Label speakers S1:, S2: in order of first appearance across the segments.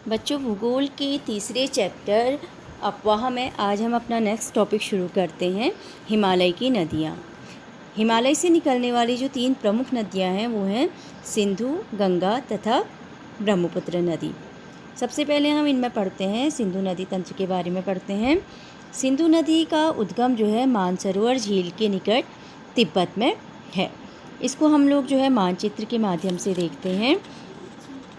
S1: बच्चों, भूगोल के तीसरे चैप्टर अफवाह में आज हम अपना नेक्स्ट टॉपिक शुरू करते हैं। हिमालय की नदियाँ। हिमालय से निकलने वाली जो 3 प्रमुख नदियाँ हैं वो हैं सिंधु, गंगा तथा ब्रह्मपुत्र नदी। सबसे पहले हम इनमें पढ़ते हैं सिंधु नदी तंत्र के बारे में पढ़ते हैं। सिंधु नदी का उद्गम जो है मानसरोवर झील के निकट तिब्बत में है। इसको हम लोग जो है मानचित्र के माध्यम से देखते हैं।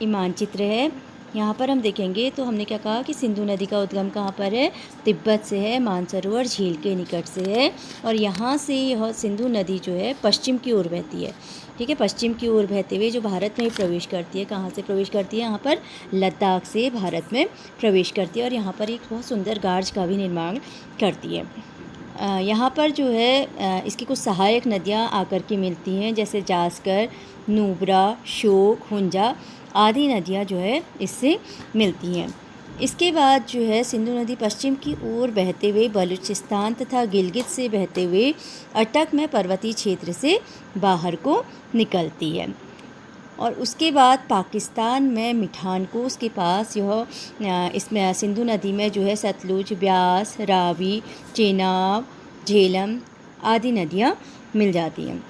S1: ये मानचित्र है, यहाँ पर हम देखेंगे तो हमने क्या कहा कि सिंधु नदी का उद्गम कहाँ पर है, तिब्बत से है, मानसरोवर झील के निकट से है। और यहाँ से यह सिंधु नदी जो है पश्चिम की ओर बहती है। ठीक है, पश्चिम की ओर बहते हुए जो भारत में प्रवेश करती है। कहाँ से प्रवेश करती है? यहाँ पर लद्दाख से भारत में प्रवेश करती है और यहाँ पर एक बहुत सुंदर गार्ज का भी निर्माण करती है। यहाँ पर जो है इसकी कुछ सहायक नदियाँ आकर के मिलती हैं, जैसे जास्कर, नुब्रा, शोक, हुंजा आदि नदियाँ जो है इससे मिलती हैं। इसके बाद जो है सिंधु नदी पश्चिम की ओर बहते हुए बलूचिस्तान तथा गिलगित से बहते हुए अटक में पर्वतीय क्षेत्र से बाहर को निकलती है। और उसके बाद पाकिस्तान में मिठानकोट के पास यह इसमें सिंधु नदी में जो है सतलुज, ब्यास, रावी, चेनाब, झेलम आदि नदियाँ मिल जाती हैं।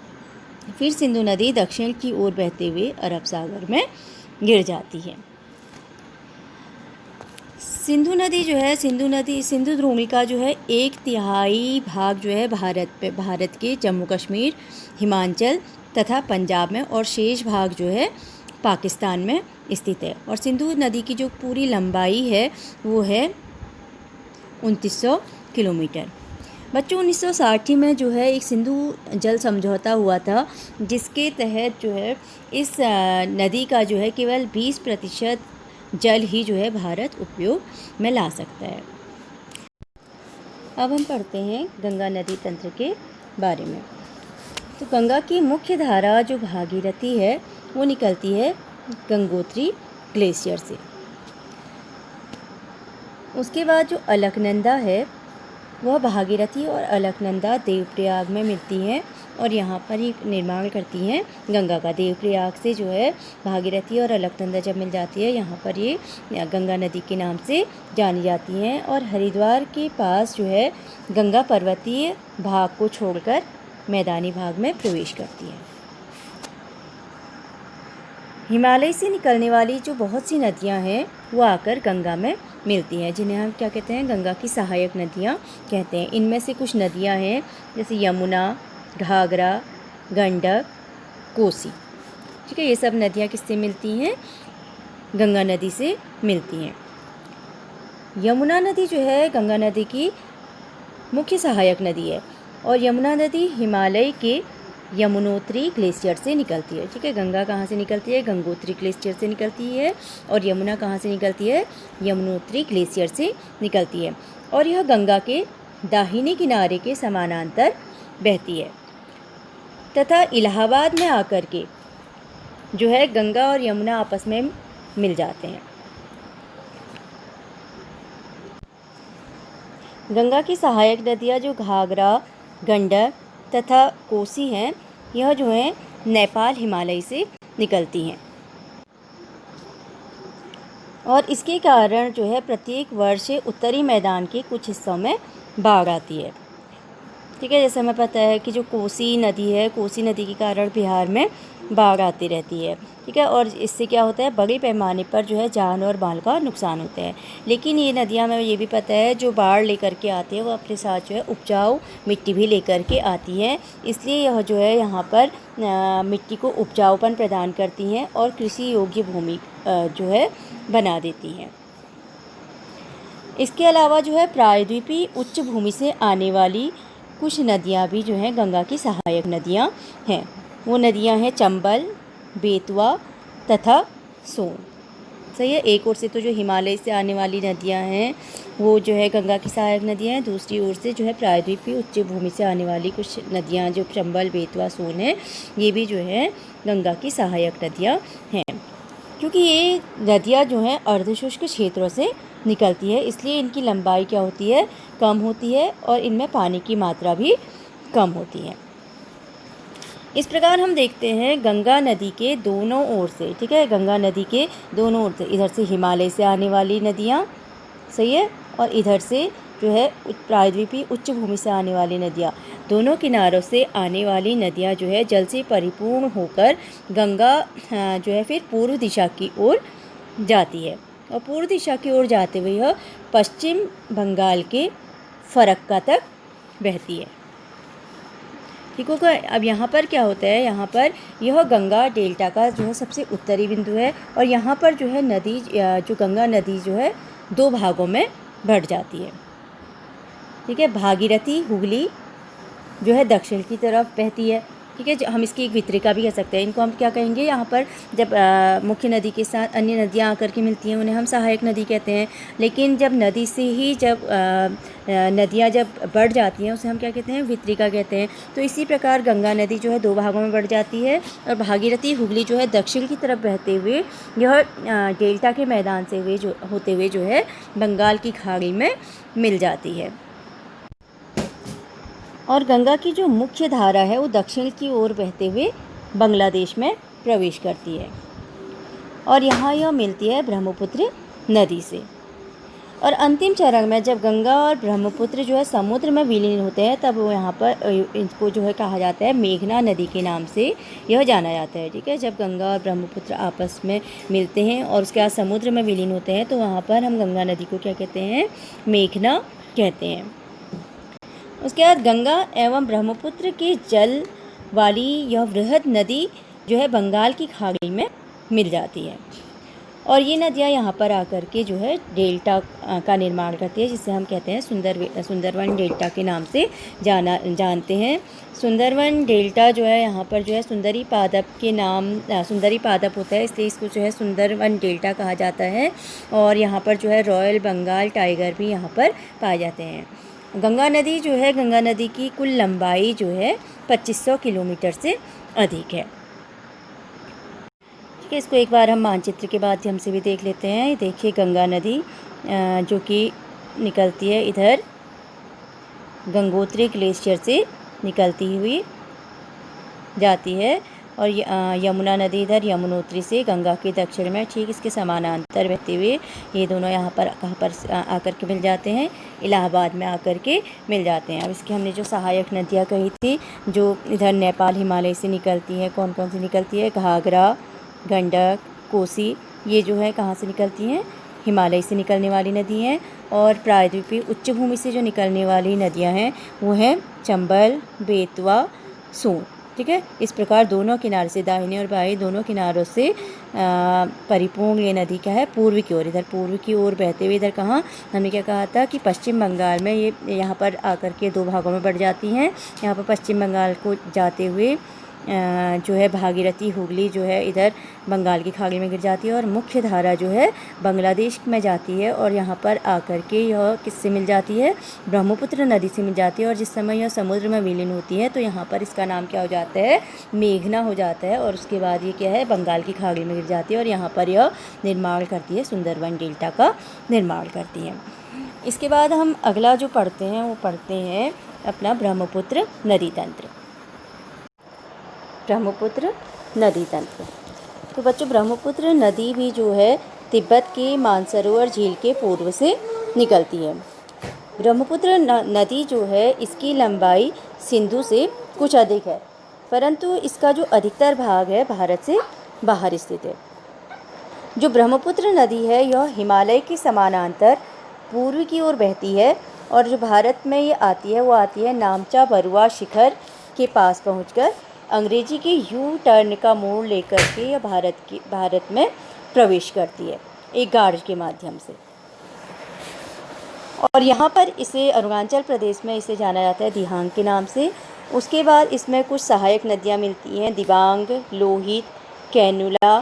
S1: फिर सिंधु नदी दक्षिण की ओर बहते हुए अरब सागर में गिर जाती है। सिंधु नदी जो है सिंधु द्रोणी का जो है 1/3 भाग जो है भारत के जम्मू कश्मीर, हिमाचल तथा पंजाब में और शेष भाग जो है पाकिस्तान में स्थित है। और सिंधु नदी की जो पूरी लंबाई है वो है 2900 किलोमीटर। बच्चों, 1960 में जो है एक सिंधु जल समझौता हुआ था, जिसके तहत जो है इस नदी का जो है केवल 20% जल ही जो है भारत उपयोग में ला सकता है। अब हम पढ़ते हैं गंगा नदी तंत्र के बारे में। तो गंगा की मुख्य धारा जो भागीरथी है वो निकलती है गंगोत्री ग्लेशियर से। उसके बाद जो अलकनंदा है वह भागीरथी और अलकनंदा देवप्रयाग में मिलती हैं और यहाँ पर ही निर्माण करती हैं गंगा का। देवप्रयाग से जो है भागीरथी और अलकनंदा जब मिल जाती है, यहाँ पर ये गंगा नदी के नाम से जानी जाती हैं। और हरिद्वार के पास जो है गंगा पर्वतीय भाग को छोड़कर मैदानी भाग में प्रवेश करती है। हिमालय से निकलने वाली जो बहुत सी नदियाँ हैं वो आकर गंगा में मिलती हैं, जिन्हें हम क्या कहते हैं, गंगा की सहायक नदियाँ कहते हैं। इनमें से कुछ नदियाँ हैं जैसे यमुना, घाघरा, गंडक, कोसी। ठीक है, ये सब नदियाँ किससे मिलती हैं? गंगा नदी से मिलती हैं। यमुना नदी जो है गंगा नदी की मुख्य सहायक नदी है और यमुना नदी हिमालय के यमुनोत्री ग्लेशियर से निकलती है। ठीक है, गंगा कहाँ से निकलती है? गंगोत्री ग्लेशियर से निकलती है। और यमुना कहाँ से निकलती है? यमुनोत्री ग्लेशियर से निकलती है। और यह गंगा के दाहिने किनारे के समानांतर बहती है तथा इलाहाबाद में आकर के जो है गंगा और यमुना आपस में मिल जाते हैं। गंगा की सहायक नदियाँ जो घाघरा, गंडक तथा कोसी हैं, यह जो है नेपाल हिमालय से निकलती हैं और इसके कारण जो है प्रत्येक वर्ष उत्तरी मैदान के कुछ हिस्सों में बाढ़ आती है। ठीक है, जैसे हमें पता है कि जो कोसी नदी है, कोसी नदी के कारण बिहार में बाढ़ आती रहती है। ठीक है, और इससे क्या होता है, बड़े पैमाने पर जो है जान और माल का नुकसान होता है। लेकिन ये नदियाँ में ये भी पता है जो बाढ़ लेकर के आती है वो अपने साथ जो है उपजाऊ मिट्टी भी लेकर के आती है, इसलिए यह जो है यहाँ पर मिट्टी को उपजाऊपन प्रदान करती हैं और कृषि योग्य भूमि जो है बना देती हैं। इसके अलावा जो है प्रायद्वीपीय उच्च भूमि से आने वाली कुछ नदियाँ भी जो हैं गंगा की सहायक नदियाँ हैं। वो नदियाँ हैं चंबल, बेतवा तथा सोन। सही है, एक ओर से तो जो हिमालय से आने वाली नदियाँ हैं वो जो है गंगा की सहायक नदियाँ हैं, दूसरी ओर से जो है प्रायद्वीपीय उच्च भूमि से आने वाली कुछ नदियाँ जो चंबल, बेतवा, सोन है, ये भी जो है गंगा की सहायक नदियाँ हैं। क्योंकि ये नदियाँ जो हैं अर्धशुष्क क्षेत्रों से निकलती है, इसलिए इनकी लंबाई क्या होती है, कम होती है और इनमें पानी की मात्रा भी कम होती है। इस प्रकार हम देखते हैं गंगा नदी के दोनों ओर से, ठीक है, गंगा नदी के दोनों ओर से, इधर से हिमालय से आने वाली नदियाँ, सही है, और इधर से जो है प्रायद्वीपीय उच्च भूमि से आने वाली नदियाँ, दोनों किनारों से आने वाली नदियाँ जो है जल से परिपूर्ण होकर गंगा जो है फिर पूर्व दिशा की ओर जाती है, और पूर्व दिशा की ओर जाते हुए यह पश्चिम बंगाल के फरक्का तक बहती है। ठीक होगा। अब यहाँ पर क्या होता है, यहाँ पर यह गंगा डेल्टा का जो है सबसे उत्तरी बिंदु है, और यहाँ पर जो है नदी जो गंगा नदी जो है दो भागों में बढ़ जाती है, ठीक है। भागीरथी हुगली जो है दक्षिण की तरफ बहती है, ठीक है। हम इसकी एक वितरिका भी कह सकते हैं। इनको हम क्या कहेंगे, यहाँ पर जब मुख्य नदी के साथ अन्य नदियाँ आकर के मिलती हैं उन्हें हम सहायक नदी कहते हैं, लेकिन जब नदी से ही जब नदियाँ जब बढ़ जाती हैं उसे हम क्या कहते हैं, वितरिका कहते हैं। तो इसी प्रकार गंगा नदी जो है दो भागों में बढ़ जाती है, और भागीरथी हुगली जो है दक्षिण की तरफ बहते हुए यह डेल्टा के मैदान से होते हुए जो है बंगाल की खाड़ी में मिल जाती है। और गंगा की जो मुख्य धारा है वो दक्षिण की ओर बहते हुए बांग्लादेश में प्रवेश करती है, और यहाँ यह मिलती है ब्रह्मपुत्र नदी से। और अंतिम चरण में जब गंगा और ब्रह्मपुत्र जो है समुद्र में विलीन होते हैं, तब वो यहाँ पर इनको जो है कहा जाता है मेघना नदी के नाम से यह जाना जाता है, ठीक है। जब गंगा और ब्रह्मपुत्र आपस में मिलते हैं और उसके बाद समुद्र में विलीन होते हैं तो वहाँ पर हम गंगा नदी को क्या कहते हैं, मेघना कहते हैं। उसके बाद गंगा एवं ब्रह्मपुत्र के जल वाली यह वृहद नदी जो है बंगाल की खाड़ी में मिल जाती है, और ये नदियाँ यहाँ पर आकर के जो है डेल्टा का निर्माण करती है, जिसे हम कहते हैं सुंदरवन डेल्टा के नाम से जानते हैं। सुंदरवन डेल्टा जो है यहाँ पर जो है सुंदरी पादप के नाम सुंदरी पादप होता है, इसलिए इसको जो है सुंदरवन डेल्टा कहा जाता है। और यहाँ पर जो है रॉयल बंगाल टाइगर भी यहाँ पर पाए जाते हैं। गंगा नदी जो है, गंगा नदी की कुल लंबाई जो है 2500 किलोमीटर से अधिक है, ठीक है। इसको एक बार हम मानचित्र के माध्यम से भी देख लेते हैं। देखिए गंगा नदी जो कि निकलती है इधर गंगोत्री ग्लेशियर से निकलती हुई जाती है, और यमुना नदी इधर यमुनोत्री से गंगा के दक्षिण में ठीक इसके समानांतर बहते हुए ये दोनों यहाँ पर कहाँ पर आकर के मिल जाते हैं, इलाहाबाद में आकर के मिल जाते हैं। अब इसकी हमने जो सहायक नदियाँ कही थी जो इधर नेपाल हिमालय से निकलती हैं, कौन कौन सी निकलती है, घाघरा, गंडक, कोसी, ये जो है कहाँ से निकलती हैं, हिमालय से निकलने वाली नदी हैं। और प्रायद्वीपीय उच्च भूमि से जो निकलने वाली नदियाँ हैं वो हैं चंबल, बेतवा, सोन, ठीक है। इस प्रकार दोनों किनारे से, दाहिने और बाएं दोनों किनारों से परिपूर्ण ये नदी क्या है, पूर्व की ओर, इधर पूर्व की ओर बहते हुए इधर कहाँ, हमने क्या कहा था कि पश्चिम बंगाल में ये यहाँ पर आकर के दो भागों में बढ़ जाती हैं। यहाँ पर पश्चिम बंगाल को जाते हुए जो है भागीरथी हुगली जो है इधर बंगाल की खाड़ी में गिर जाती है, और मुख्य धारा जो है बांग्लादेश में जाती है, और यहाँ पर आकर के यह किससे मिल जाती है, ब्रह्मपुत्र नदी से मिल जाती है। और जिस समय यह समुद्र में विलीन होती है तो यहाँ पर इसका नाम क्या हो जाता है, मेघना हो जाता है, और उसके बाद ये क्या है, बंगाल की खाड़ी में गिर जाती है, और यहाँ पर यह निर्माण करती है, सुंदरवन डेल्टा का निर्माण करती है। इसके बाद हम अगला जो पढ़ते हैं वो पढ़ते हैं अपना ब्रह्मपुत्र नदी तंत्र। ब्रह्मपुत्र नदी तंत्र। तो बच्चों ब्रह्मपुत्र नदी भी जो है तिब्बत के मानसरोवर झील के पूर्व से निकलती है। ब्रह्मपुत्र नदी जो है इसकी लंबाई सिंधु से कुछ अधिक है, परंतु इसका जो अधिकतर भाग है भारत से बाहर स्थित है। जो ब्रह्मपुत्र नदी है यह हिमालय के समानांतर पूर्व की ओर बहती है, और जो भारत में ये आती है वो आती है नामचा बरुआ शिखर के पास पहुंचकर अंग्रेजी के यू टर्न का मोड़ लेकर के यह भारत में प्रवेश करती है एक गार्ड के माध्यम से, और यहाँ पर इसे अरुणाचल प्रदेश में इसे जाना जाता है दिहांग के नाम से। उसके बाद इसमें कुछ सहायक नदियाँ मिलती हैं, दिबांग, लोहित, कैनुला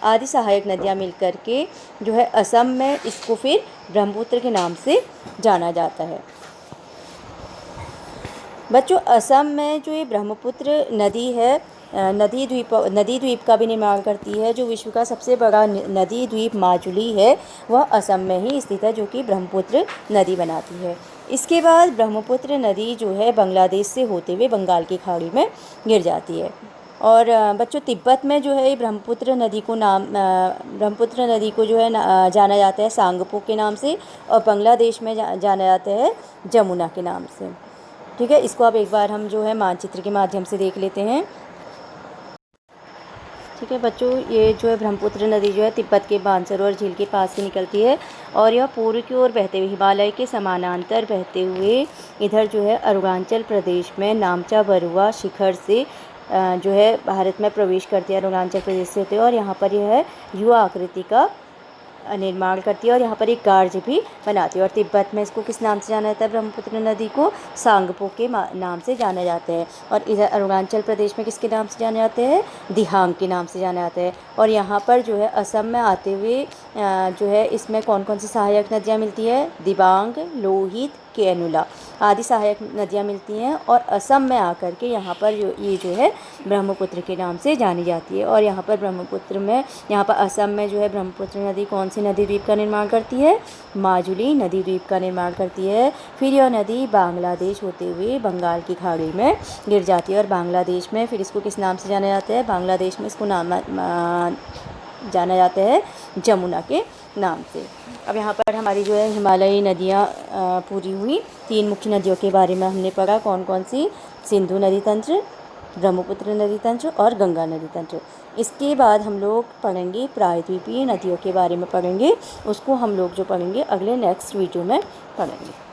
S1: आदि सहायक नदियाँ मिलकर के जो है असम में इसको फिर ब्रह्मपुत्र के नाम से जाना जाता है। बच्चों असम में जो ये ब्रह्मपुत्र नदी है नदी द्वीप का भी निर्माण करती है। जो विश्व का सबसे बड़ा नदी द्वीप माजुली है वह असम में ही स्थित है, जो कि ब्रह्मपुत्र नदी बनाती है। इसके बाद ब्रह्मपुत्र नदी जो है बांग्लादेश से होते हुए बंगाल की खाड़ी में गिर जाती है। और बच्चों तिब्बत में जो है ब्रह्मपुत्र नदी को जो है जाना जाता है सांगपो के नाम से, और बांग्लादेश में जाना जाता है जमुना के नाम से। ठीक है, इसको अब एक बार हम जो है मानचित्र के माध्यम से देख लेते हैं। ठीक है बच्चों, ये जो है ब्रह्मपुत्र नदी जो है तिब्बत के मानसरोवर झील के पास से निकलती है और यह पूर्व की ओर बहते हुए हिमालय के समानांतर बहते हुए इधर जो है अरुणाचल प्रदेश में नामचा बरुआ शिखर से जो है भारत में प्रवेश करती है, अरुणाचल प्रदेश से होते हैं, और यहाँ पर यह यू आकृति का निर्माण करती है और यहाँ पर एक गार्ज भी बनाती है। और तिब्बत में इसको किस नाम से जाना जाता है? ब्रह्मपुत्र नदी को सांगपो के नाम से जाना जाता है। और इधर अरुणाचल प्रदेश में किसके नाम से जाने जाते हैं? दिहांग के नाम से जाना जाता है। और यहाँ पर जो है असम में आते हुए जो है इसमें कौन कौन सी सहायक नदियाँ मिलती है? दिबांग, लोहित, केनुला आदि सहायक नदियाँ मिलती हैं, और असम में आकर के यहाँ पर ये जो है ब्रह्मपुत्र के नाम से जानी जाती है। और यहाँ पर असम में जो है ब्रह्मपुत्र नदी कौन सी नदी द्वीप का निर्माण करती है? माजुली नदी द्वीप का निर्माण करती है। फिर यह नदी बांग्लादेश होते हुए बंगाल की खाड़ी में गिर जाती है, और बांग्लादेश में फिर इसको किस नाम से जाना जाता है? बांग्लादेश में इसको जाना जाता है जमुना के नाम से। अब यहाँ पर हमारी जो है हिमालयी नदियाँ पूरी हुई। 3 मुख्य नदियों के बारे में हमने पढ़ा, कौन कौन सी? सिंधु नदी तंत्र, ब्रह्मपुत्र नदी तंत्र और गंगा नदी तंत्र। इसके बाद हम लोग पढ़ेंगे प्रायद्वीपीय नदियों के बारे में पढ़ेंगे, उसको हम लोग जो पढ़ेंगे अगले नेक्स्ट वीडियो में पढ़ेंगे।